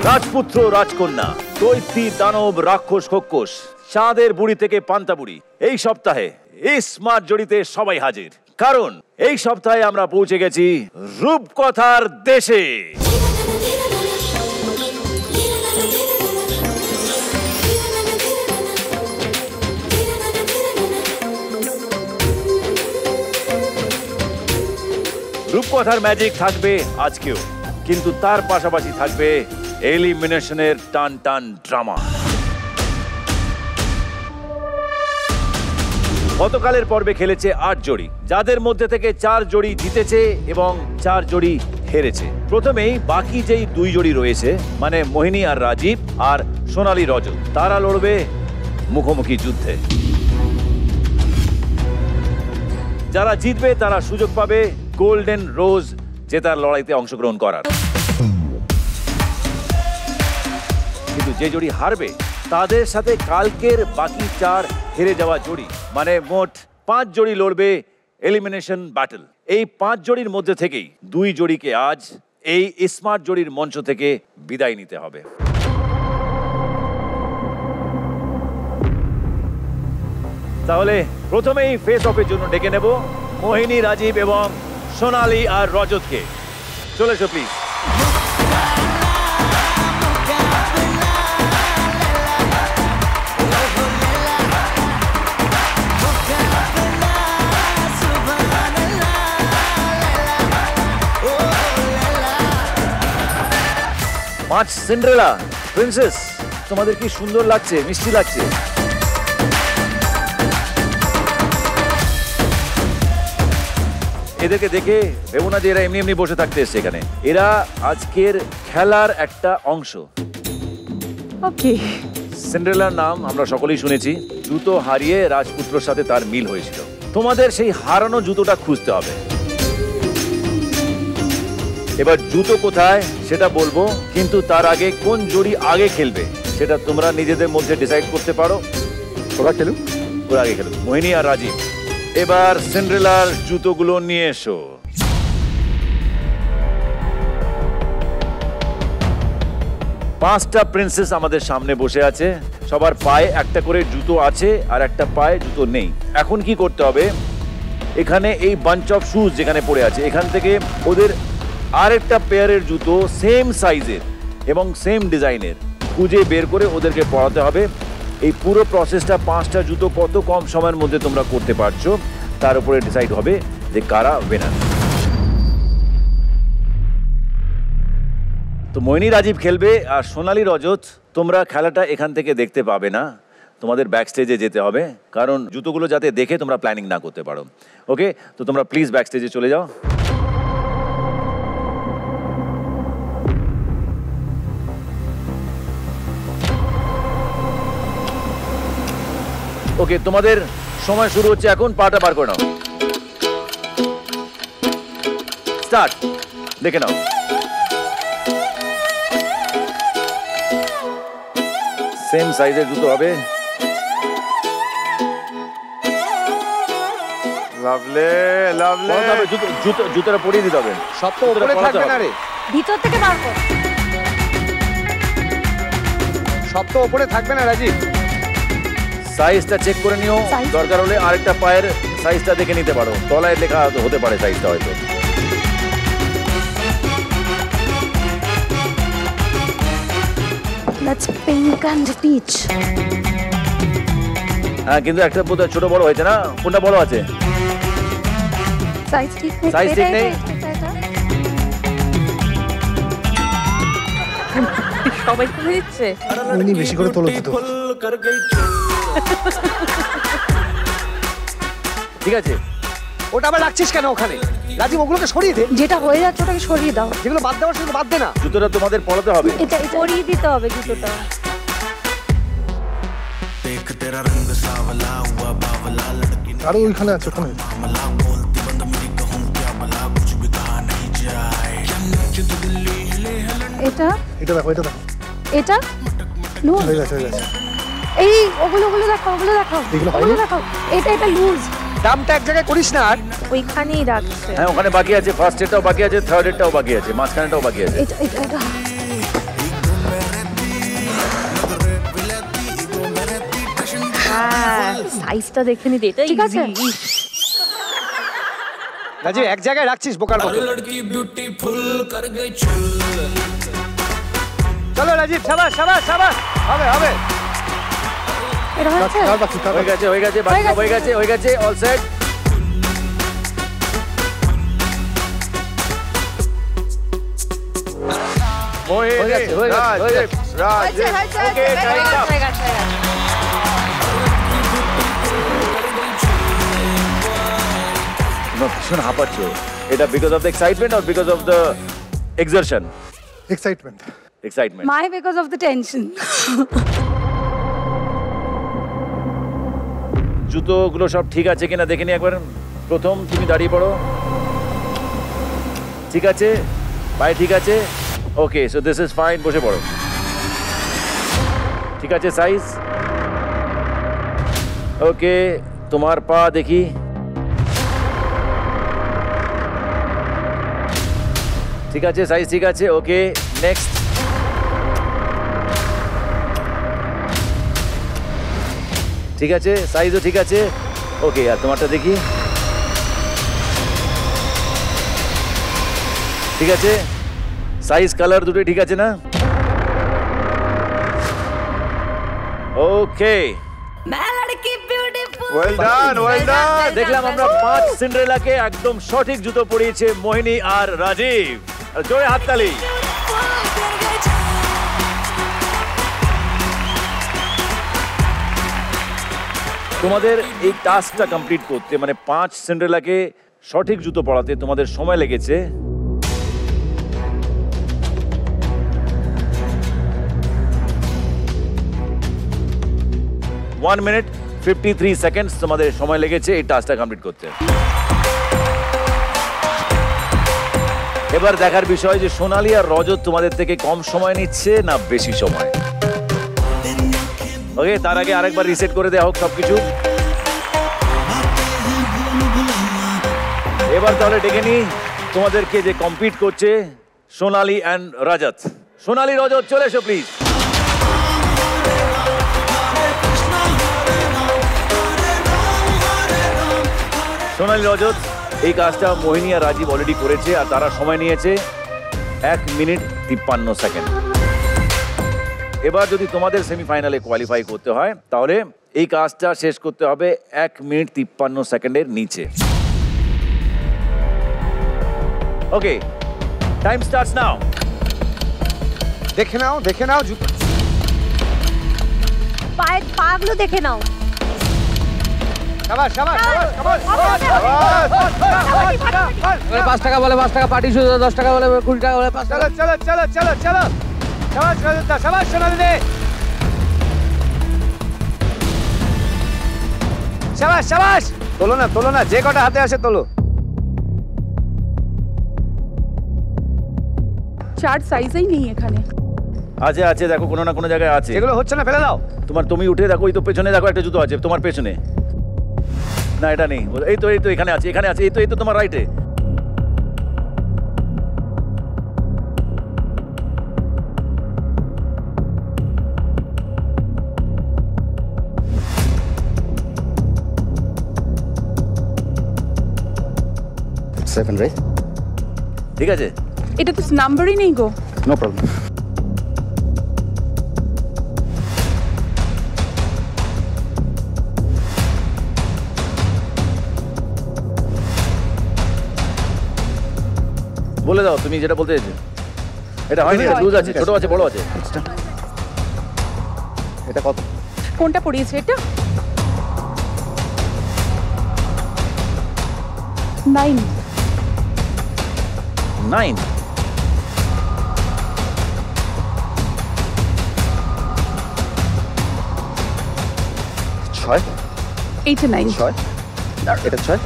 রাজপুত্র রাজকন্যা, দৈত্যী দানব রাক্ষস খোক্কস, চাঁদের বুড়ি থেকে পান্তা বুড়ি, এই সপ্তাহে স্মার্ট জড়িতে সবাই হাজির। কারণ এই সপ্তাহে আমরা পৌঁছে গেছি রূপকথার দেশে। রূপকথার ম্যাজিক থাকবে আজকেও, কিন্তু তার পাশাপাশি থাকবে এলিমিনেশনের টান টান ড্রামা। গতকালের পর্বে খেলেছে 8 জোড়ি, যাদের মধ্যে থেকে 4 জোড়ি জিতেছে এবং 4 জোড়ি হেরেছে। প্রথমেই বাকি যেই 2 জোড়ি রয়েছে, মানে মোহিনী আর রাজীব আর সোনালী রজত, তারা লড়বে মুখোমুখি যুদ্ধে। যারা জিতবে তারা সুযোগ পাবে গোল্ডেন রোজ জেতার লড়াইতে অংশগ্রহণ করার। কিন্তু যে জোড়ি হারবে তাদের সাথে কালকের বাকি 4 হেরে যাওয়া জোড়ি, মানে মোট 5 জোড়ি লড়বে এলিমিনেশন ব্যাটল। এই 5 জোড়ির মধ্যে থেকেই 2 জোড়িকে আজ এই স্মার্ট জোড়ির মঞ্চ থেকে বিদায় নিতে হবে। তাহলে প্রথমেই ফেস অফের জন্য ডেকে নেব মোহিনী, রাজীব এবং সোনালী আর রজতকে। চলে এসো প্লিজ। পাঁচ সিন্ড্রেলা প্রিন্সেস, তোমাদের কি সুন্দর লাগছে, মিষ্টি লাগছে। এদেরকে দেখে ভেবো না যে এরা এমনি এমনি বসে থাকতে এসছে এখানে। এরা আজকের খেলার একটা অংশ। ওকে। সিন্ড্রেলার নাম আমরা সকলেই শুনেছি। জুতো হারিয়ে রাজপুত্রর সাথে তার মিল হয়েছিল। তোমাদের সেই হারানো জুতোটা খুঁজতে হবে। এবার জুতো কোথায় সেটা বলবো, কিন্তু তার আগে কোন জোড়ি আগে খেলবে সেটা তোমরা নিজেদের মধ্যে ডিসাইড করতে পারো। ওরা খেলুক, ওরা আগে খেলুক। মোহিনী আর রাজীব, এবার সিন্ড্রেলার জুতোগুলো নিয়ে এসো। পাঁচটা প্রিন্সেস আমাদের সামনে বসে আছে। সবার পায়ে একটা করে জুতো আছে আর একটা পায়ে জুতো নেই। এখন কি করতে হবে, এখানে এই বাঞ্চ অফ শুজ যেখানে পড়ে আছে, এখান থেকে ওদের আরেকটা পেয়ারের জুতো সেম সাইজের এবং সেম ডিজাইনের খুঁজে বের করে ওদেরকে পরাতে হবে। এই পুরো প্রসেসটা 5টা জুতো কত কম সময়ের মধ্যে তোমরা করতে পারছো তার উপরে ডিসাইড হবে যে কারা উইনার। তো মোহিনী রাজীব খেলবে আর সোনালী রজত তোমরা খেলাটা এখান থেকে দেখতে পাবে না, তোমাদের ব্যাক স্টেজে যেতে হবে, কারণ জুতোগুলো যাতে দেখে তোমরা প্ল্যানিং না করতে পারো। ওকে, তো তোমরা প্লিজ ব্যাক স্টেজে চলে যাও। ওকে, তোমাদের সময় শুরু হচ্ছে এখন। পাটা বার করে নাও, স্টার্ট। দেখে নাও, সেম সাইজের জুতো হবে। লাভলে লাভলে, জুতোটা পরিয়ে দিতে হবে। সব তো উপরে থাকবে না রে, ভিতর থেকে বার কর। সব তো উপরে থাকবে না রাজীব। সাইজটা চেক করে নিও, দরকার হলে আরেকটা পায়ের সাইজটা দেখে নিতে পারো, তলায় লেখা হতে পারে সাইজটা হয়তো। That's pink and peach. হ্যাঁ, কিন্তু একটা বোধহয় ছোট বড় হয়েছে না, কোনটা বড় আছে? সাইজ ঠিক নেই। সাইজ ঠিক নেই। সবাই খুলে দিচ্ছে। উনি বেশি করে তোলো তো। ঠিক আছে, ওটা আবার রাখছিস কেন ওখানে? রাজীব, ওগুলোকে সরিয়ে দে। যেটা হয়ে যাচ্ছে ওটাকে সরিয়ে দাও। যেগুলো বাদ দেওয়ার সেগুলো বাদ দে না। জুতোটা তোমাদের পরাতে হবে। এটা সরিয়ে দিতে হবে জুতোটা। আরো ওইখানে আছে, ওখানে। এটা এটা দেখো, এটা দেখো, এটা লুজ হয়ে গেছে, হয়ে গেছে। এই ওগুলো দেখাও, ওগুলো দেখাও, এগুলো ওগুলো দেখাও। এটা লুজ। দামটা এক জায়গায় করিস না। আর ওইখানেই রাখছে। হ্যাঁ, ওখানে বাকি আছে। ফার্স্ট এরটাও বাকি আছে, থার্ড এরটাও বাকি আছে, মাঝখানেটাও বাকি আছে। এটা সাইজটা দেখে নিতে ঠিক আছে? রাজীব এক জায়গায় রাখছিস বোকার মতো। চলো রাজীব, সাবাস সাবাস সাবাস, হবে হবে। এটা হয়েছে? কার বাকি কার হয়ে বাকি? গেছে হয়ে গেছে বাচ্চা হয়ে গেছে হয়ে গেছে অল সেট। হয়ে গেছে, হয়ে গেছে, হয়ে গেছে। হয়েছে, হয়েছে, Okay, হয়েছে, time up. হয়ে গেছে, হয়ে গেছে। ভীষণ হাঁপাচ্ছ, এটা because of the excitement or because of the exertion? Excitement. Excitement. My because of the tension. জুতোগুলো সব ঠিক আছে কিনা দেখে নি একবার। প্রথম তুমি দাঁড়িয়ে পড়ো, ঠিক আছে, পায়ে ঠিক আছে, ওকে, সো দিস ইজ ফাইন, বসে পড়ো, ঠিক আছে, সাইজ ওকে। তোমার পা দেখি, ঠিক আছে, সাইজ ঠিক আছে, ওকে, নেক্সট। ঠিক আছে, সাইজও ঠিক আছে, ওকে, আর তোমারটা দেখি, ঠিক আছে, সাইজ কালার দুটোই ঠিক আছে না? ওকে, ওয়েল ডান, ওয়েল ডান। দেখলাম আমরা 5 সিন্ড্রেলাকে একদম সঠিক জুতো পরিয়েছে মোহিনী আর রাজীব। আর জোরে হাততালি। তোমাদের এই টাস্কটা কমপ্লিট করতে, মানে 5 সিন্ড্রেলাকে সঠিক জুতো পরাতে তোমাদের সময় লেগেছে 1 মিনিট 53 সেকেন্ডস তোমাদের সময় লেগেছে এই টাস্কটা কমপ্লিট করতে। এবার দেখার বিষয় যে সোনালী আর রজত তোমাদের থেকে কম সময় নিচ্ছে না বেশি সময়। ওকে, তার আগে আরেকবার রিসেট করে দেওয়া হোক সবকিছু। এবার তাহলে ডেকে নি তোমাদেরকে যে কম্পিট করছে সোনালী অ্যান্ড রজত। সোনালী, রজত, চলে এসো প্লিজ। সোনালী, রজত, এই কাজটা মোহিনী আর রাজীব অলরেডি করেছে আর তারা সময় নিয়েছে 1 মিনিট 53 সেকেন্ড। এবার যদি তোমাদের সেমিফাইনালে কোয়ালিফাই করতে হয় তাহলে এই কাজটা শেষ করতে হবে 1 মিনিট 53 সেকেন্ডের নিচে। ওকে, টাইম স্টার্টস নাও। দেখে নাও, দেখে নাও জুতো। পায়ের পাগুলো দেখে নাও। সাবাস সাবাস সাবাস সাবাস বলে 5 টাকা, বলে 5 টাকা, পার্টি শুধু 10 টাকা, বলে 20 টাকা, বলে 5 টাকা। চলো চলো চলো চলো চলো। সাবাস রজত, সাবাস সোনালী দে। সাবাস সাবাস। তোলো না, তোলো না, যে কটা হাতে আসে তোলো। চার্ট সাইজই নেই এখানে। আছে আছে, দেখো কোনো না কোনো জায়গায় আছে। যেগুলো হচ্ছে না ফেলে দাও। তুমি উঠে দেখো, ওই তো পেছনে দেখো একটা জুতো আছে তোমার পেছনে। না, এটা নেই, এই তো এখানে আছে, এখানে আছে, এই তো তোমার রাইটে। ঠিক আছে, এটা তো নাম্বারই নেই গো। No problem. বলে দাও তুমি যেটা বলতে চাইছো। এটা হয়নি, লুজ আছে, ছোট আছে, বড় আছে। এটা কত? কোনটা পড়িয়েছে এটা? 9। 9। 6। এইটা 9। 6 আর এটা 6।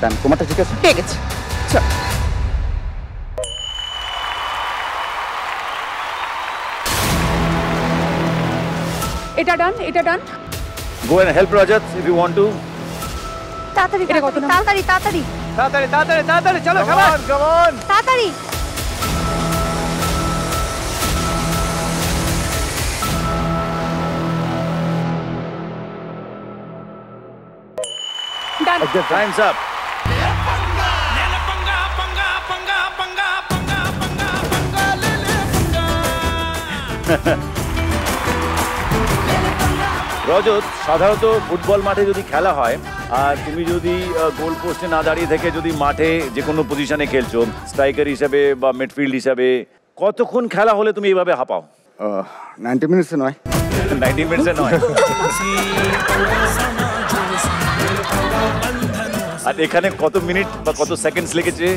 ডান, তোমারটা ঠিক আছে? ঠিক আছে, চল। এটা ডান, এটা ডান। Go and help Rajat if you want to. তাড়াতাড়ি, এটা কত নাম্বার? তাড়াতাড়ি, তাড়াতাড়ি, তাড়াতাড়ি তাড়াতাড়ি তাড়াতাড়ি চলো, সাবাস। Come on. তাড়াতাড়ি। ডান টাইমস আপ। রজত, সাধারণত ফুটবল মাঠে যদি খেলা হয় আর তুমি যদি গোল পোস্টে না দাঁড়িয়ে থেকে যদি মাঠে যে কোনো পজিশনে খেলছো, স্ট্রাইকার হিসাবে বা মিডফিল্ড হিসাবে, কতক্ষণ খেলা হলে তুমি এইভাবে হাঁপাও? 90 মিনিটসে নয়। 90 মিনিটসে নয়। আর এখানে কত মিনিট বা কত সেকেন্ডস লেগেছে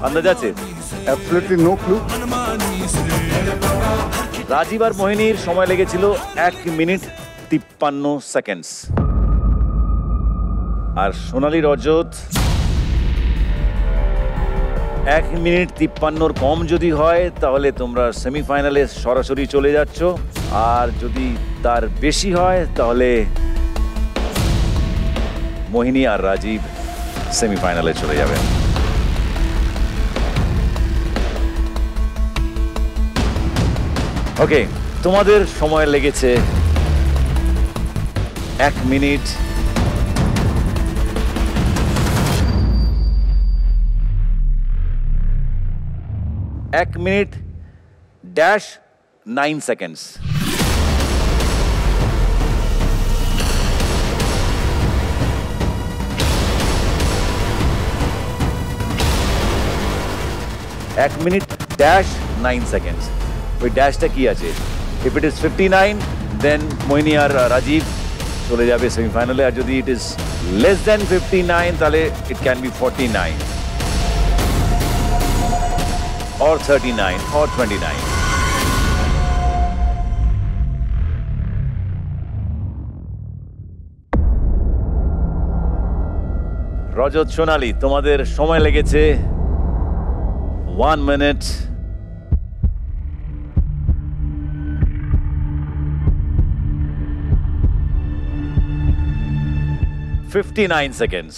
আন্দাজ আছে? Absolutely no clue. রাজীব আর মোহিনীর সময় লেগেছিল 1 মিনিট 53 সেকেন্ডস। আর সোনালী রজত 1 মিনিট 53-র কম যদি হয় তাহলে তোমরা সেমিফাইনালে সরাসরি চলে যাচ্ছ, আর যদি তার বেশি হয় তাহলে মোহিনী আর রাজীব সেমিফাইনালে চলে যাবে। ওকে, তোমাদের সময় লেগেছে 1 মিনিট 9 সেকেন্ডস। এক মিনিট ড্যাশ 9 সেকেন্ডস। ওই ড্যাশটা কি আছে? ইফ ইট ইজ 59 দেন মোহিনী আর রাজীব চলে যাবে সেমিফাইনালে, আর যদি ইট ইজ লেস দেন 59 তাহলে it can be 49 or 39 or 29. রজত, সোনালী, তোমাদের সময় লেগেছে 1 মিনিট 59 seconds.